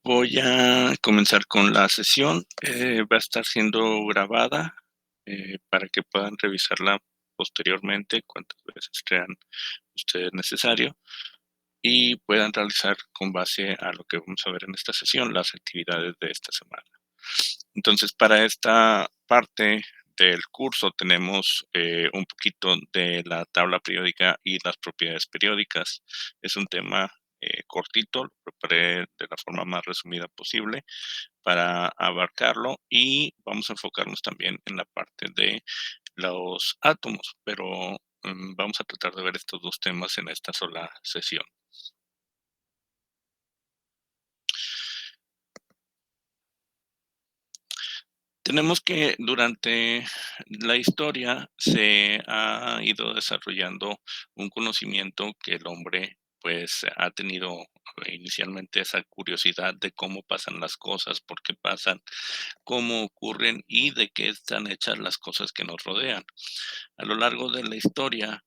Voy a comenzar con la sesión. Va a estar siendo grabada para que puedan revisarla posteriormente cuantas veces crean ustedes necesario y puedan realizar con base a lo que vamos a ver en esta sesión las actividades de esta semana. Entonces, para esta parte del curso tenemos un poquito de la tabla periódica y las propiedades periódicas. Es un tema cortito, lo preparé de la forma más resumida posible para abarcarlo y vamos a enfocarnos también en la parte de los átomos, pero vamos a tratar de ver estos dos temas en esta sola sesión. Tenemos que durante la historia se ha ido desarrollando un conocimiento que el hombre pues ha tenido inicialmente esa curiosidad de cómo pasan las cosas, por qué pasan, cómo ocurren y de qué están hechas las cosas que nos rodean. A lo largo de la historia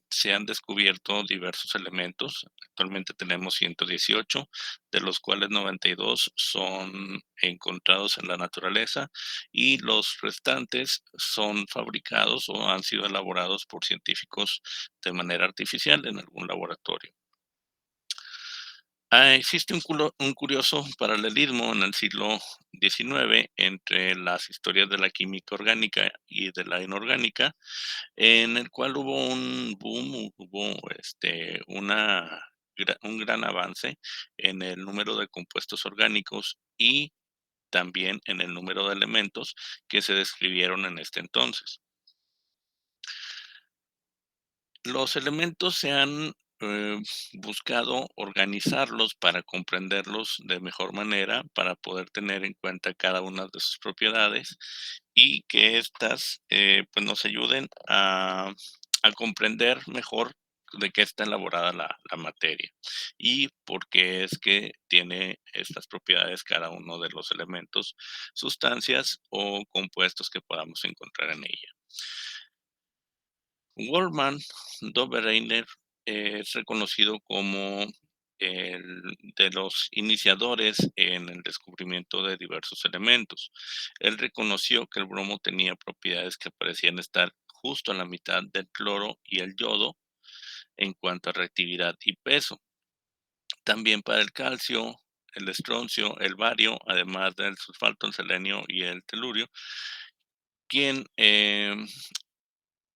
se han descubierto diversos elementos. Actualmente tenemos 118, de los cuales 92 son encontrados en la naturaleza y los restantes son fabricados o han sido elaborados por científicos de manera artificial en algún laboratorio. Existe un curioso paralelismo en el siglo XIX entre las historias de la química orgánica y de la inorgánica, en el cual hubo un boom, hubo un gran avance en el número de compuestos orgánicos y también en el número de elementos que se describieron en este entonces. Los elementos se han buscado organizarlos para comprenderlos de mejor manera, para poder tener en cuenta cada una de sus propiedades y que éstas pues nos ayuden a comprender mejor de qué está elaborada la materia y por qué es que tiene estas propiedades cada uno de los elementos, sustancias o compuestos que podamos encontrar en ella. Wolfgang Dobereiner es reconocido como el de los iniciadores en el descubrimiento de diversos elementos. Él reconoció que el bromo tenía propiedades que parecían estar justo a la mitad del cloro y el yodo en cuanto a reactividad y peso. También para el calcio, el estroncio, el bario, además del sulfato, el selenio y el telurio, quien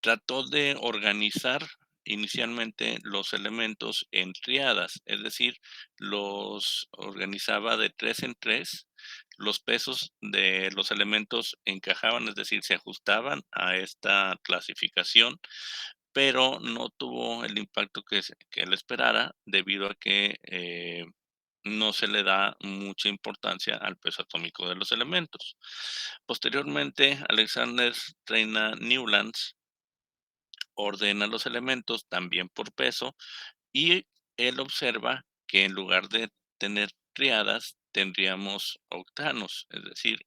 trató de organizar inicialmente los elementos en triadas, es decir, los organizaba de 3 en 3. Los pesos de los elementos encajaban, es decir, se ajustaban a esta clasificación, pero no tuvo el impacto que él esperara debido a que no se le da mucha importancia al peso atómico de los elementos. Posteriormente, Alexander Reina Newlands ordena los elementos también por peso y él observa que en lugar de tener triadas tendríamos octanos, es decir,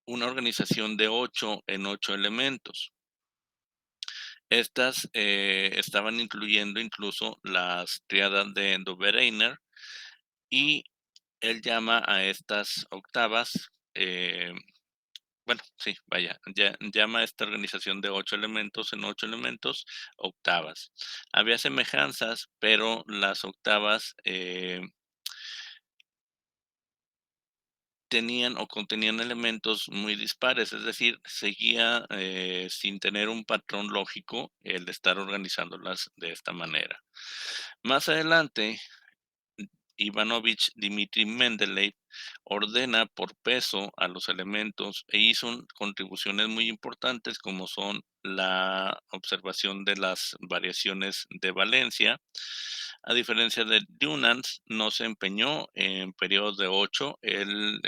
una organización de 8 en 8 elementos. Estas estaban incluyendo incluso las triadas de Dobereiner y él llama a estas octavas bueno, sí, vaya, llama a esta organización de 8 elementos en 8 elementos, octavas. Había semejanzas, pero las octavas, tenían o contenían elementos muy dispares, es decir, seguía, sin tener un patrón lógico el estar organizándolas de esta manera. Más adelante, Ivanovich Dmitri Mendeleev ordena por peso a los elementos e hizo contribuciones muy importantes como son la observación de las variaciones de valencia. A diferencia de Dunant, no se empeñó en periodos de 8, él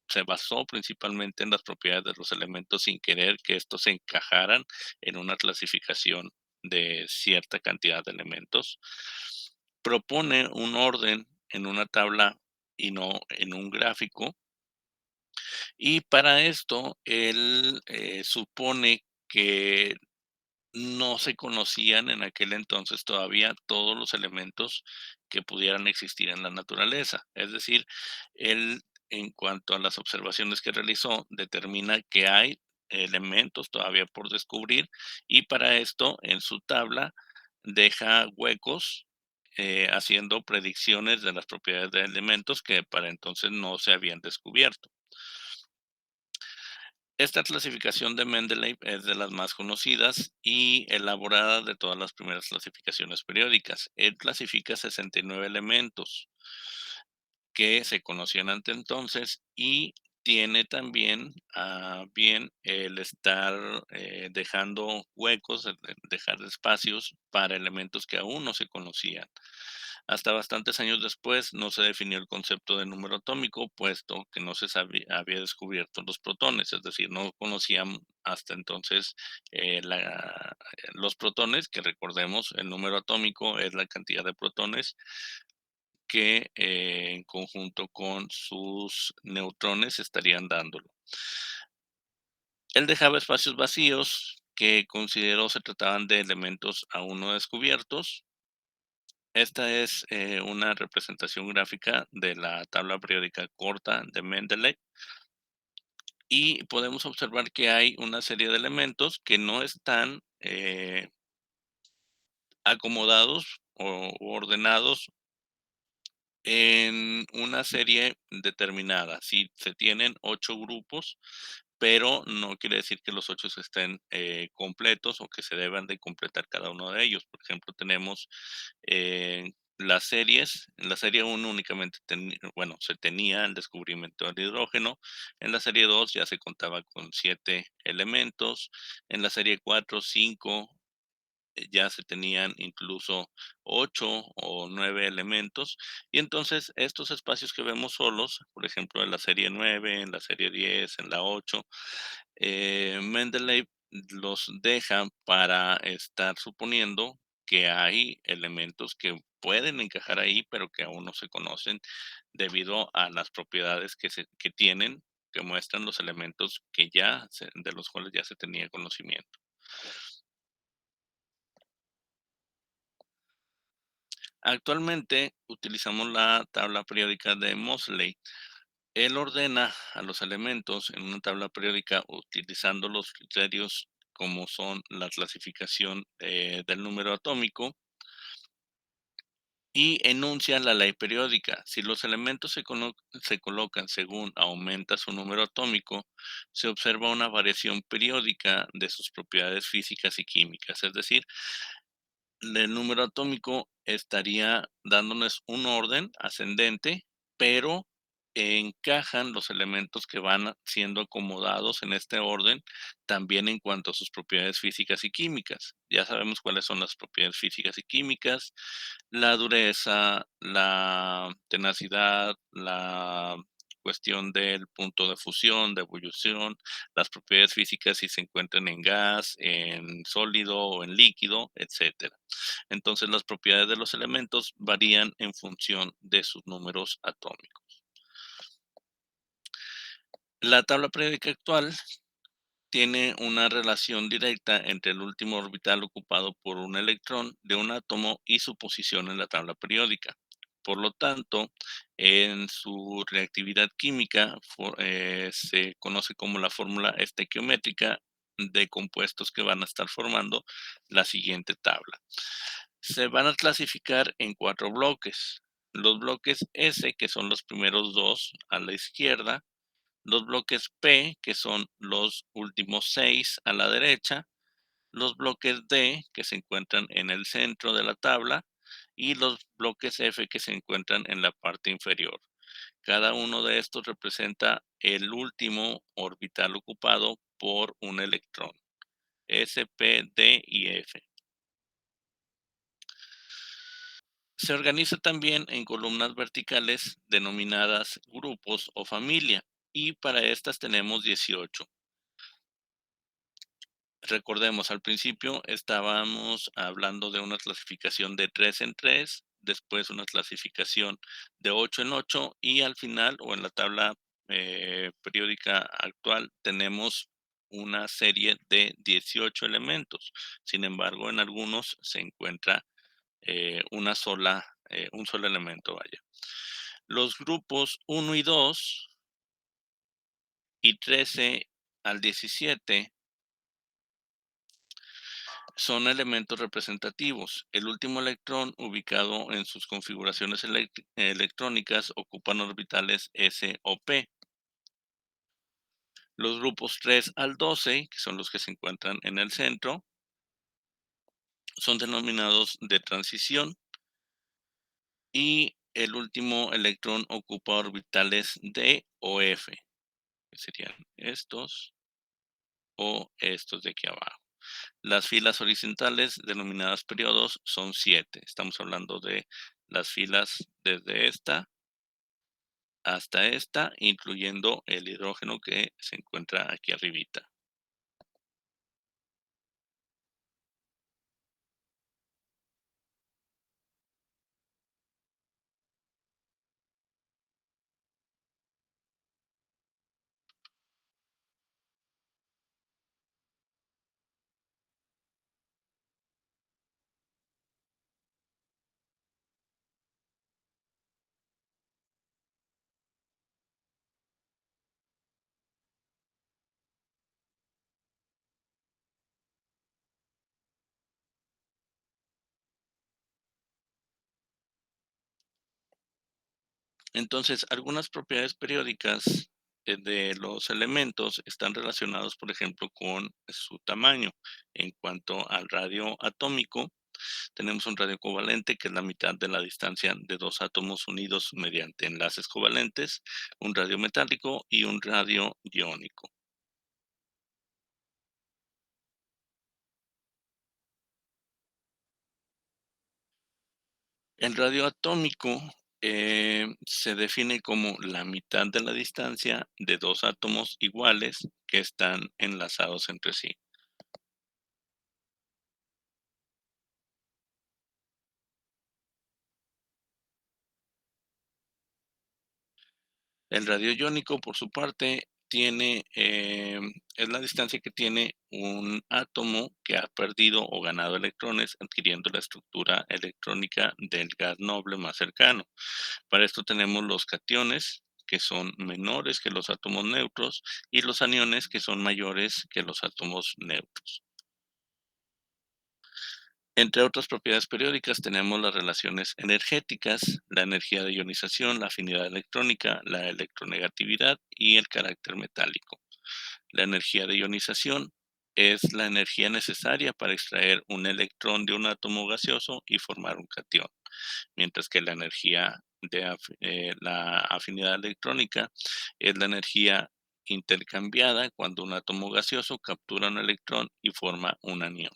se basó principalmente en las propiedades de los elementos sin querer que estos se encajaran en una clasificación de cierta cantidad de elementos. Propone un orden en una tabla y no en un gráfico. Y para esto, él supone que no se conocían en aquel entonces todavía todos los elementos que pudieran existir en la naturaleza. Es decir, él, en cuanto a las observaciones que realizó, determina que hay elementos todavía por descubrir y para esto en su tabla deja huecos haciendo predicciones de las propiedades de elementos que para entonces no se habían descubierto. Esta clasificación de Mendeley es de las más conocidas y elaborada de todas las primeras clasificaciones periódicas. Él clasifica 69 elementos que se conocían ante entonces y tiene también bien el estar dejando huecos, dejar espacios para elementos que aún no se conocían. Hasta bastantes años después no se definió el concepto de número atómico, puesto que no se había descubierto los protones, es decir, no conocían hasta entonces los protones, que recordemos, el número atómico es la cantidad de protones que en conjunto con sus neutrones estarían dándolo. Él dejaba espacios vacíos que consideró se trataban de elementos aún no descubiertos. Esta es una representación gráfica de la tabla periódica corta de Mendeley y podemos observar que hay una serie de elementos que no están acomodados o ordenados en una serie determinada. Si se tienen 8 grupos, pero no quiere decir que los 8 estén completos o que se deban de completar cada uno de ellos. Por ejemplo, tenemos las series. En la serie uno únicamente, bueno, se tenía el descubrimiento del hidrógeno. En la serie 2 ya se contaba con 7 elementos. En la serie 4 5 ya se tenían incluso 8 o 9 elementos, y entonces estos espacios que vemos solos, por ejemplo, en la serie 9, en la serie 10, en la 8, Mendeley los deja para estar suponiendo que hay elementos que pueden encajar ahí, pero que aún no se conocen debido a las propiedades que tienen, que muestran los elementos de los cuales ya se tenía conocimiento. Actualmente utilizamos la tabla periódica de Moseley. Él ordena a los elementos en una tabla periódica utilizando los criterios como son la clasificación del número atómico y enuncia la ley periódica. Si los elementos se colocan según aumenta su número atómico, se observa una variación periódica de sus propiedades físicas y químicas. Es decir, el número atómico estaría dándonos un orden ascendente, pero encajan los elementos que van siendo acomodados en este orden también en cuanto a sus propiedades físicas y químicas. Ya sabemos cuáles son las propiedades físicas y químicas: la dureza, la tenacidad, la cuestión del punto de fusión, de ebullición, las propiedades físicas si se encuentran en gas, en sólido o en líquido, etcétera. Entonces, las propiedades de los elementos varían en función de sus números atómicos. La tabla periódica actual tiene una relación directa entre el último orbital ocupado por un electrón de un átomo y su posición en la tabla periódica. Por lo tanto, en su reactividad química se conoce como la fórmula estequiométrica de compuestos que van a estar formando la siguiente tabla. Se van a clasificar en 4 bloques. Los bloques S, que son los primeros dos a la izquierda, los bloques P, que son los últimos 6 a la derecha, los bloques D, que se encuentran en el centro de la tabla, y los bloques F, que se encuentran en la parte inferior. Cada uno de estos representa el último orbital ocupado por un electrón: S, P, D y F. Se organiza también en columnas verticales denominadas grupos o familia, y para estas tenemos 18. Recordemos, al principio estábamos hablando de una clasificación de 3 en 3, después una clasificación de 8 en 8 y al final, o en la tabla periódica actual, tenemos una serie de 18 elementos. Sin embargo, en algunos se encuentra un solo elemento, vaya. Los grupos 1 y 2 y 13 al 17 son elementos representativos. El último electrón ubicado en sus configuraciones electrónicas ocupan orbitales s o p. Los grupos 3 al 12, que son los que se encuentran en el centro, son denominados de transición y el último electrón ocupa orbitales d o f, que serían estos o estos de aquí abajo. Las filas horizontales, denominadas periodos, son 7. Estamos hablando de las filas desde esta hasta esta, incluyendo el hidrógeno que se encuentra aquí arribita. Entonces, algunas propiedades periódicas de los elementos están relacionados, por ejemplo, con su tamaño. En cuanto al radio atómico, tenemos un radio covalente que es la mitad de la distancia de dos átomos unidos mediante enlaces covalentes, un radio metálico y un radio iónico. El radio atómico se define como la mitad de la distancia de dos átomos iguales que están enlazados entre sí. El radio iónico, por su parte, es la distancia que tiene un átomo que ha perdido o ganado electrones, adquiriendo la estructura electrónica del gas noble más cercano. Para esto tenemos los cationes, que son menores que los átomos neutros, y los aniones, que son mayores que los átomos neutros. Entre otras propiedades periódicas tenemos las relaciones energéticas, la energía de ionización, la afinidad electrónica, la electronegatividad y el carácter metálico. La energía de ionización es la energía necesaria para extraer un electrón de un átomo gaseoso y formar un catión, mientras que la energía de la afinidad electrónica es la energía intercambiada cuando un átomo gaseoso captura un electrón y forma un anión.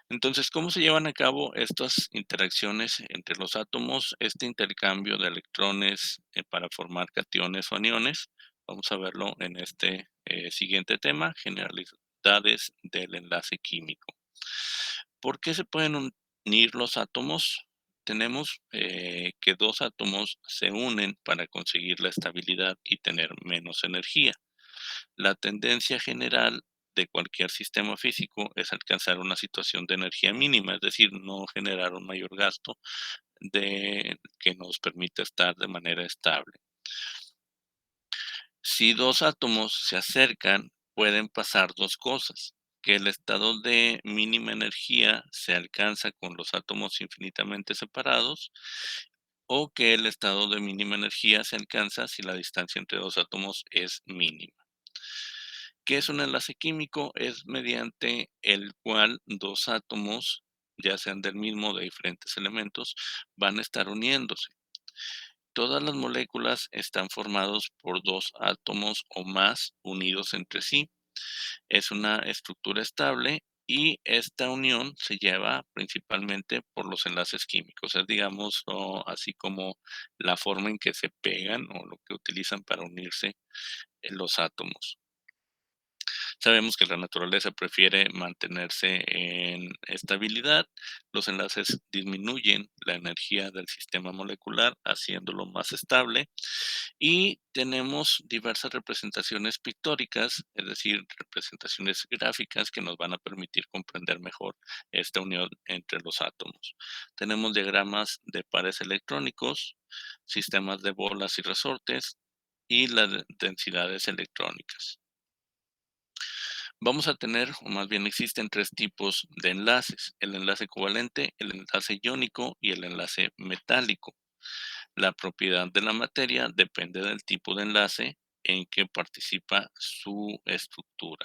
Entonces, ¿cómo se llevan a cabo estas interacciones entre los átomos? Este intercambio de electrones para formar cationes o aniones. Vamos a verlo en este siguiente tema, generalidades del enlace químico. ¿Por qué se pueden unir los átomos? Tenemos que dos átomos se unen para conseguir la estabilidad y tener menos energía. La tendencia general de cualquier sistema físico es alcanzar una situación de energía mínima, es decir, no generar un mayor gasto que nos permita estar de manera estable. Si dos átomos se acercan, pueden pasar dos cosas: que el estado de mínima energía se alcanza con los átomos infinitamente separados, o que el estado de mínima energía se alcanza si la distancia entre dos átomos es mínima. ¿Qué es un enlace químico? Es mediante el cual dos átomos, ya sean del mismo o de diferentes elementos, van a estar uniéndose. Todas las moléculas están formados por dos átomos o más unidos entre sí. Es una estructura estable y esta unión se lleva principalmente por los enlaces químicos. Es, digamos, así como la forma en que se pegan o lo que utilizan para unirse los átomos. Sabemos que la naturaleza prefiere mantenerse en estabilidad. Los enlaces disminuyen la energía del sistema molecular, haciéndolo más estable. Y tenemos diversas representaciones pictóricas, es decir, representaciones gráficas que nos van a permitir comprender mejor esta unión entre los átomos. Tenemos diagramas de pares electrónicos, sistemas de bolas y resortes y las densidades electrónicas. Vamos a tener, o más bien existen tres tipos de enlaces: el enlace covalente, el enlace iónico y el enlace metálico. La propiedad de la materia depende del tipo de enlace en que participa su estructura.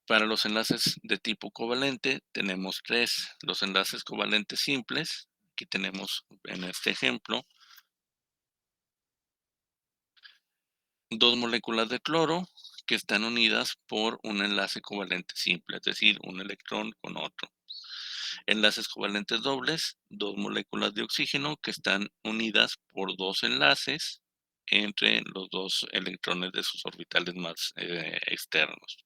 Para los enlaces de tipo covalente tenemos tres: los enlaces covalentes simples. Aquí tenemos en este ejemplo dos moléculas de cloro que están unidas por un enlace covalente simple, es decir, un electrón con otro. Enlaces covalentes dobles, dos moléculas de oxígeno que están unidas por dos enlaces entre los dos electrones de sus orbitales más externos.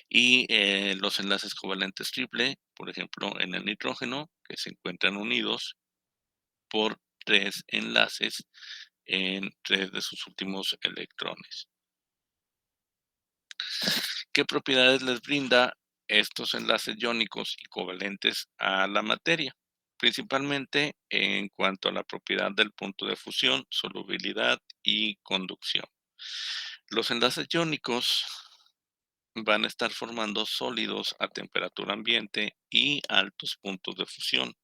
Y los enlaces covalentes triple, por ejemplo, en el nitrógeno, que se encuentran unidos por tres enlaces en tres de sus últimos electrones. ¿Qué propiedades les brinda estos enlaces iónicos y covalentes a la materia? Principalmente en cuanto a la propiedad del punto de fusión, solubilidad y conducción. Los enlaces iónicos van a estar formando sólidos a temperatura ambiente y altos puntos de fusión.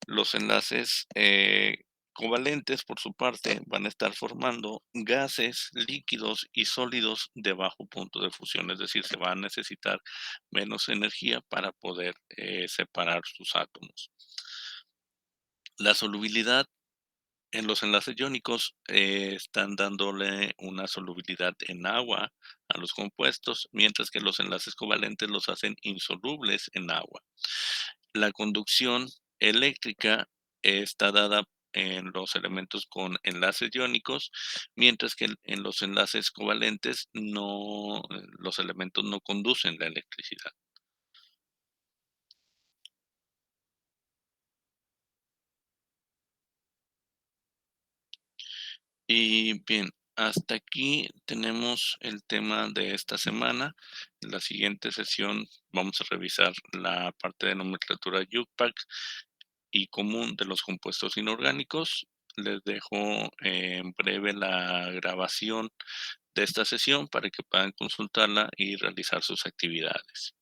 Los enlaces covalentes, por su parte, van a estar formando gases, líquidos y sólidos de bajo punto de fusión, es decir, se va a necesitar menos energía para poder separar sus átomos. La solubilidad en los enlaces iónicos están dándole una solubilidad en agua a los compuestos, mientras que los enlaces covalentes los hacen insolubles en agua. La conducción eléctrica está dada en los elementos con enlaces iónicos, mientras que en los enlaces covalentes no, los elementos no conducen la electricidad. Y bien, hasta aquí tenemos el tema de esta semana. En la siguiente sesión vamos a revisar la parte de nomenclatura UPAC y común de los compuestos inorgánicos. Les dejo en breve la grabación de esta sesión para que puedan consultarla y realizar sus actividades.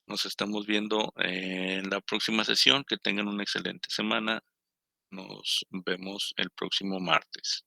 Nos estamos viendo en la próxima sesión. Que tengan una excelente semana. Nos vemos el próximo martes.